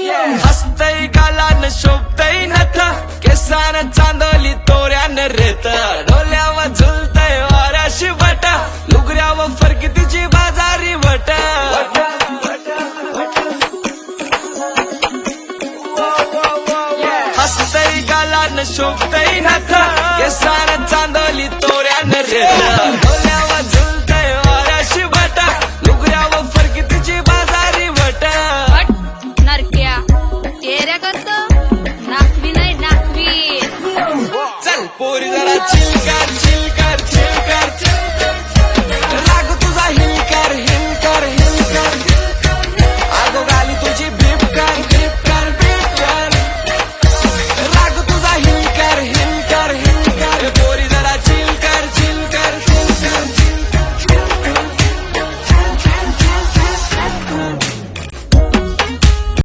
हसतय गालान शोभतय नथ केसान चांदोली तोऱ्यान रेत डोल्यावर झुलतय वाऱ्याशी बट लुगऱ्यावर फरकतीची बाजारी वट हसतय गालान शोभतय नथ केसान चांदोली तोऱ्यान रेत